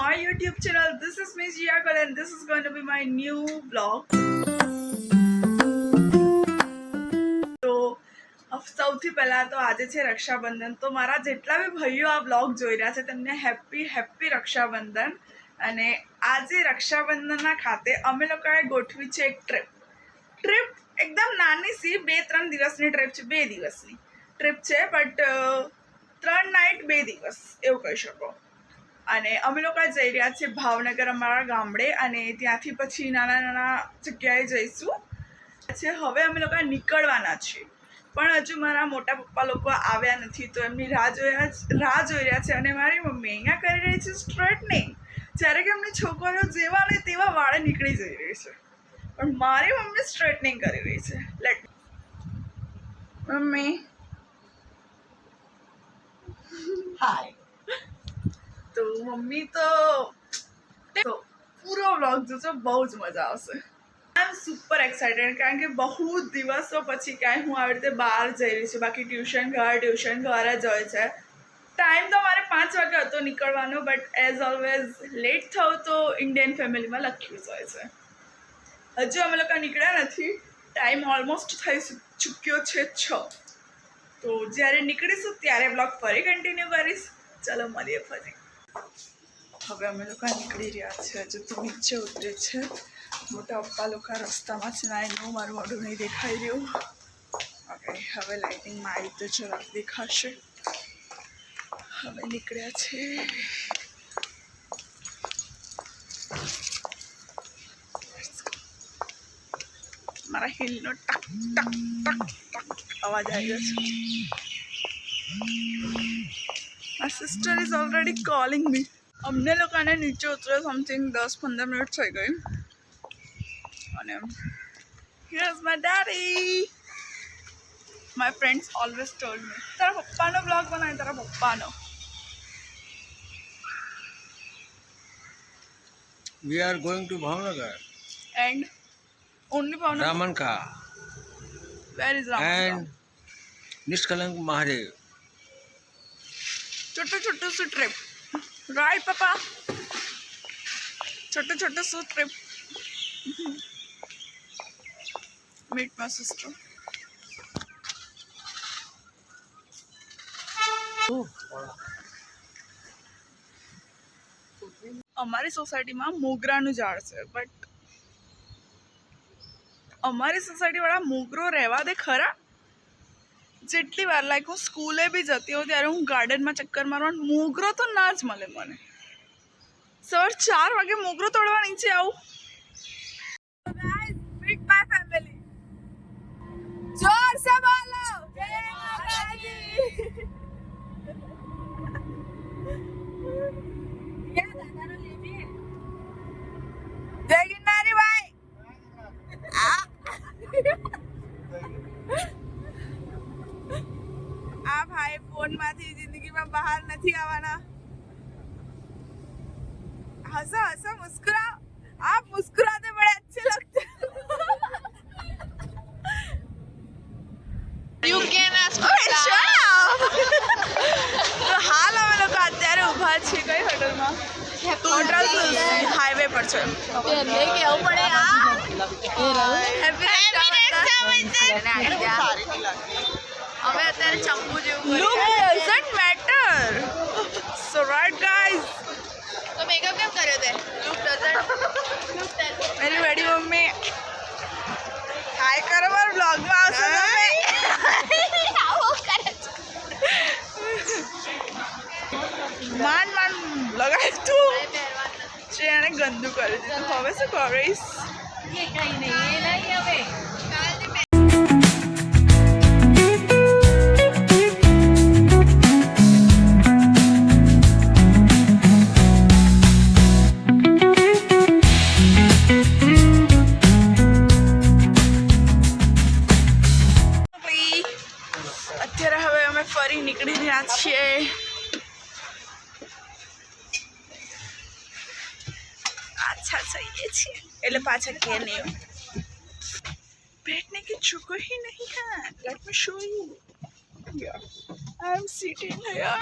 my YouTube channel. This is Miss Jia Kal and this is going to be my new vlog. તો સૌથી પહેલા તો આજે છે રક્ષાબંધન. તો મારા જેટલા બી ભાઈઓ આ વ્લોગ જોઈ રહ્યા છે તેમને હેપી રક્ષાબંધન. અને આજે રક્ષાબંધનના ખાતે અમે લોકોએ ગોઠવી છે એક ટ્રીપ એકદમ નાની સી 2-3 દિવસની ટ્રીપ છે. 2 દિવસની ટ્રીપ છે બટ 3 નાઇટ 2 દિવસ એવું કહી શકો. અને અમે લોકો જઈ રહ્યા છીએ ભાવનગર અમારા ગામડે અને ત્યાંથી પછી નાના જગ્યાએ જઈશું. હવે અમે લોકો નીકળવાના છીએ પણ હજુ મારા મોટા પપ્પા લોકો આવ્યા નથી તો એમની રાહ જોઈ રહ્યા છે. અને મારી મમ્મી અહીંયા કરી રહી છે સ્ટ્રેટનિંગ. જ્યારે કે એમની છોકરીઓ જેવા ને તેવા વાળે નીકળી જઈ રહી છે પણ મારી મમ્મી સ્ટ્રેટનિંગ કરી રહી છે. મમ્મી હાય. તો મમ્મી તો પૂરો વ્લોગ જોજો, બહુ જ મજા આવશે. આઈ એમ સુપર એક્સાઇટેડ કારણ કે બહુ દિવસો પછી કાંઈ હું આવી રીતે બહાર જઈ રહી છું. બાકી ટ્યુશન ઘર જ હોય છે. ટાઈમ તો મારે 5 વાગે હતો નીકળવાનો બટ એઝ ઓલવેઝ લેટ થવું તો ઇન્ડિયન ફેમિલીમાં લખ્યું જ હોય છે. હજુ અમે લોકો નીકળ્યા નથી. ટાઈમ ઓલમોસ્ટ થઈ ચૂક્યો છે 6. તો જ્યારે નીકળીશું ત્યારે બ્લોગ ફરી કન્ટિન્યુ કરીશ. ચાલો મળીએ ફરી. હવે અમે લોકો નીકળી રહ્યા છીએ. હજુ તો નીચે ઉતરે છે. મોટા પપ્પા લોકો રસ્તામાં છે ને એનું મારું મોઢું નહીં દેખાઈ રહ્યું. ઓકે હવે લાઇટિંગમાં આવી તો જરાક દેખાશે. હવે નીકળ્યા છે. મારા હિલનો ટક ટક ટક ટક અવાજ આવી રહ્યો છે. My sister is already calling me. અમને લોકોને નીચે ઉતરે સમથિંગ 10-15 મિનિટ થઈ ગઈ. અને here's my daddy. My friends always told me તારા પપ્પાનો બ્લોગ બનાય, તારા પપ્પાનો. We are going to Bhavnagar And only Bhavnagar? Ramanka Where is Ramanka? and Nishkalank Mahadev. छोटू सी ट्रिप, राइट पापा? छोटू सी ट्रिप. Meet my sister. અમારી સોસાયટીમાં મોગરાનું ઝાડ છે બટ અમારી સોસાયટીવાળા મોગરો રહેવા દે ખરા. જેટલી વાર લાઈક હું સ્કૂલે બી જતી હોઉં ત્યારે હું ગાર્ડનમાં ચક્કર મારવાનું, મોગરો તો ના જ મળે મને. સવાર 4 વાગે મોગરો તોડવા નીચે આવું. Meet my family. જોર સે બોલો જય માતાજી. જય ગિરનારી ભાઈ. આ ભાઈ ફોનમાંથી જિંદગીમાં બહાર નથી આવવાના. हंसो मुस्कुराओ. आप मुस्कुराते बड़े अच्छे लगते हैं. You can ask for તો હાલ અમે લોકો અત્યારે ઊભા છીએ કઈ હોટલમાં? હોટલ હાઈવે પર છે. લેકે આવું પડે. હવે અત્યારે ચંપુ જેવું look doesn't matter. So right guys. તો મેકઅપ કેમ કર્યો તે? Look doesn't. મેરી બડી મમ્મી હાય કરો. મારા બ્લોગમાં આવશો તમે? આવો કરે માન લગાય તું. જે એને ગંદુ કરી દીધું. હવે શું કરીશ? એ કઈ નહીં, એ નહીં હવે. અત્યારે હવે અમે ફરી નીકળી રહ્યા છીએ. अच्छा चाहिए छे એટલે પાછા કે નહીં. बैठने की जगह ही नहीं है. Let me show you. I am sitting here.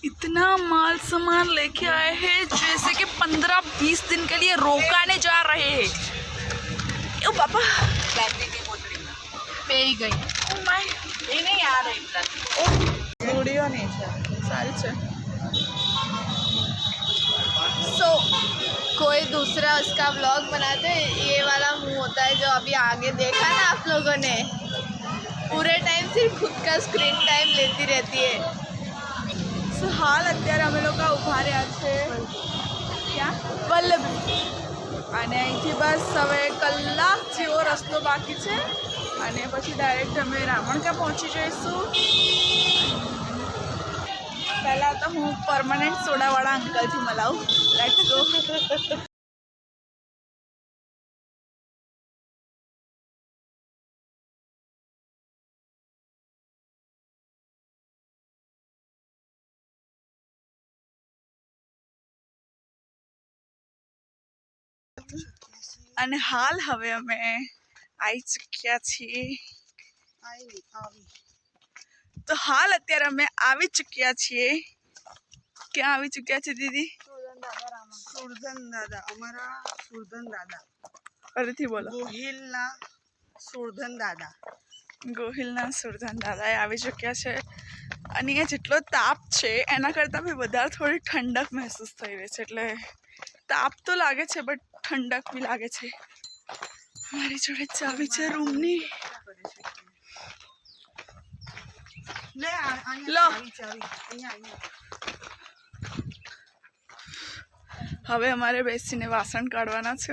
इतना माल सामान लेके आए हैं जैसे कि 15-20 दिन के लिए रोकाने जा रहे हैं। ओ पापा पे गई ओ माय એ નહીં આ રહી ओ वीडियो नहीं है सारी है। सो कोई दूसरा उसका व्लॉग बनाते, ये वाला मुंह होता है जो अभी आगे देखा ना आप लोगों ने, पूरे टाइम सिर्फ खुद का स्क्रीन टाइम लेती रहती है। સો હાલ અત્યારે અમે લોકો ઊભા રહ્યા છે ક્યાં વલ્લભી અને અહીંથી બસ હવે કલાક જેવો રસ્તો બાકી છે અને પછી ડાયરેક્ટ અમે રાવણકા પહોંચી જઈશું। પહેલાં તો હું પરમનન્ટ સોડાવાળા અંકલથી મલાવું। Let's go. અને હાલ હવે અમે આવી ચૂક્યા છીએ। તો હાલ અત્યારે અમે આવી ચૂક્યા છીએ। ક્યાં આવી ચૂક્યા છે દીદી? સુરધન દાદા, અમારા સુરધન દાદા, ફરીથી બોલો। ગોહિલના સુરધન દાદા। ગોહિલના સુરધન દાદાએ આવી ચૂક્યા છે અને અહીંયા જેટલો તાપ છે એના કરતાં બી વધારે થોડી ઠંડક મહેસૂસ થઈ રહી છે। એટલે તાપ તો લાગે છે બટ ઠંડક બી લાગે છે। મારી જોડે ચાવી છે રૂમની। લે લો। ચાવી ચાવી અહીંયા હવે અમારે બેસીને વાસણ કાઢવાના છે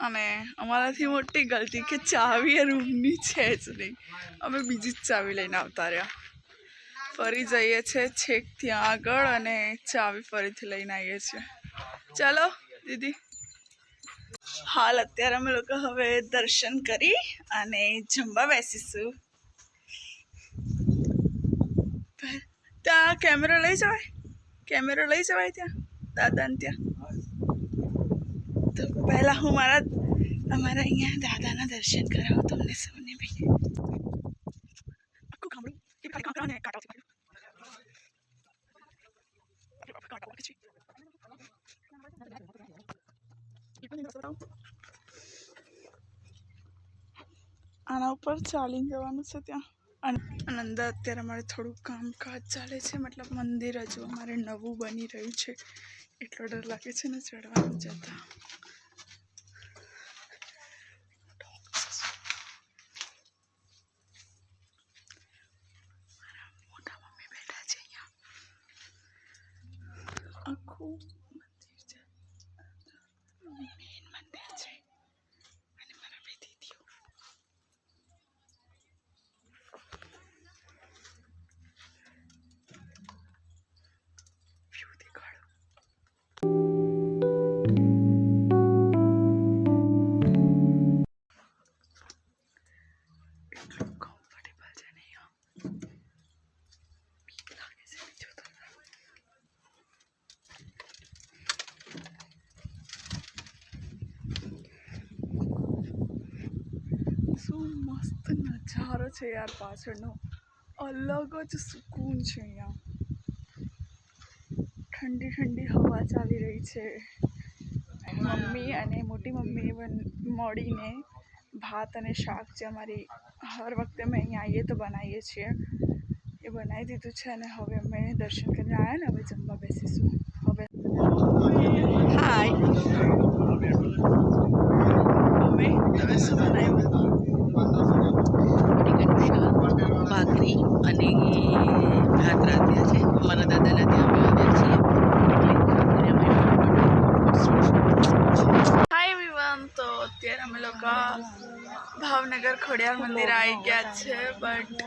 અને અમારાથી મોટી ગલતી કે ચાવી એ રૂમની છે જ નહીં। અમે બીજી જ ચાવી લઈને આવતા રહ્યા। ફરી જઈએ છીએ છેક ત્યાં આગળ અને ચાવી ફરીથી લઈને આવીએ છીએ। ચાલો દીદી। હાલ અત્યારે અમે લોકો હવે દર્શન કરી અને જમવા બેસીશું। ત્યાં કેમેરો લઈ જવાય? કેમેરો લઈ જવાય ત્યાં દાદાને ત્યાં? તો પહેલાં હું અમારા અહીંયા દાદાના દર્શન કરાવું તમને સૌને બી। આખું ગામડું એ ખાલી કાંકરા અને કાંટાઓથી ભરેલું। આના ઉપર ચાલીને જવાનું છે ત્યાં અને અંદર અત્યારે અમારે થોડું કામકાજ ચાલે છે। મતલબ મંદિર હજુ અમારે નવું બની રહ્યું છે એટલો ડર લાગે છે ને ચડવાનું જતા। મોટા મમ્મી બેઠા છે અહીંયા। આખું મંદિર છે, મેન મંદિર છે અને મારા બે દીદીઓ। વ્યૂ દેખાડો। એટલું કમ્ફર્ટેબલ છે ને અહીંયા, બીક લાગે છે નીચે ઉતરતા। શું મસ્ત નજારો છે યાર પાછળનો, અલગ જ સુકૂન છે અહીંયા। ઠંડી ઠંડી હવા ચાલી રહી છે। મમ્મી અને મોટી મમ્મી મળીને ભાત અને શાક જે અમારી હર વખતે અમે અહીંયા આવીએ તો બનાવીએ છીએ એ બનાવી દીધું છે અને હવે અમે દર્શન કરીને આવ્યા ને હવે જમવા બેસીશું। હવે હાય મમ્મી તમે શું બનાવ્યું? બટેકાનું શાક, ભાખરી અને ભાત રાંધ્યા છે। અમારા દાદાના ત્યાં અમે આવ્યા છીએ હાય એવરીવન। તો અત્યારે અમે લોકો ભાવનગર ખોડિયાર મંદિર આવી ગયા છે બટ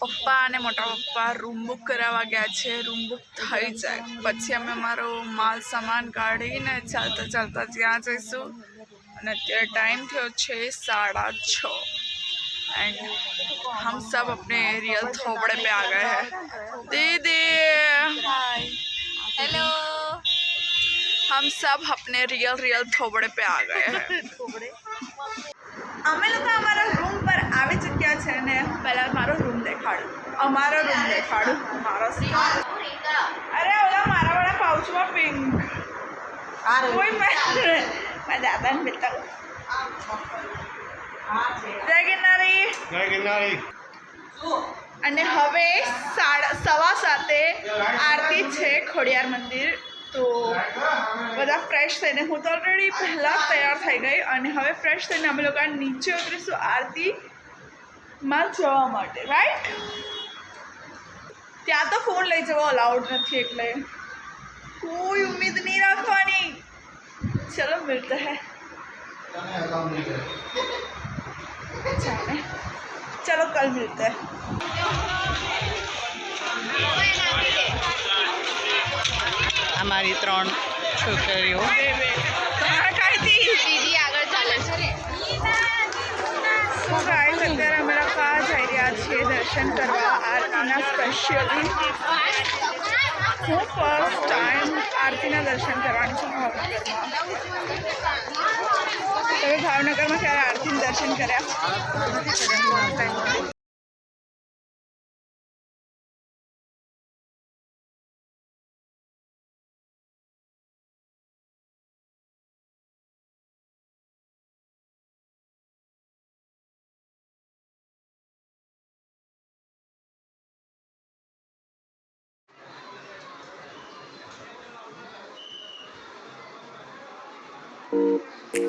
પપ્પા અને મોટા પપ્પા રૂમ બુક કરાવવા ગયા છે। રૂમ બુક થઈ જાય પછી અમે અમારો માલ સામાન કાઢીને ચાલતા ચાલતા ત્યાં જઈશું અને અત્યારે ટાઈમ થયો છે 6:30 एंड हम सब अपने रियल थोबड़े पे आ गए हैं। दीदी हेलो। हम सब अपने रियल थोबड़े पे आ गए हैं। અમે લોકો અમારા રૂમ પર આવી ચૂક્યા છે ને પહેલાં મારો રૂમ દેખાડું અમારો રૂમ દેખાડું મારો અરે ઓલા મારા વાળા પાઉચમાં પિંક કોઈ મારા દાદાને બતાવું જય ગિરનારી અને હવે 7:15 આરતી છે ખોડિયાર મંદિર તો બધા ફ્રેશ થઈને હું તો ઓલરેડી પહેલાં તૈયાર થઈ ગઈ અને હવે ફ્રેશ થઈને અમે લોકો નીચે ઉતરીશું આરતીમાં જવા માટે રાઈટ ત્યાં તો ફોન લઈ જવો અલાઉડ નથી એટલે કોઈ ઉમ્મીદ નહીં રાખવાની ચલો મિલતે હૈ चलो कल मिलते हैं અમારી 3 છોકરીઓ દીદી આગળ ચાલે છે તો ગાઈસ અત્યારે અમે લોકો જઈ રહ્યા છીએ દર્શન કરવા આરતીના સ્પેશિયલી હું ફર્સ્ટ ટાઈમ આરતીના દર્શન કરવાની છું ભાવનગરમાં તમે ભાવનગરમાં ક્યારે આરતીના દર્શન કર્યા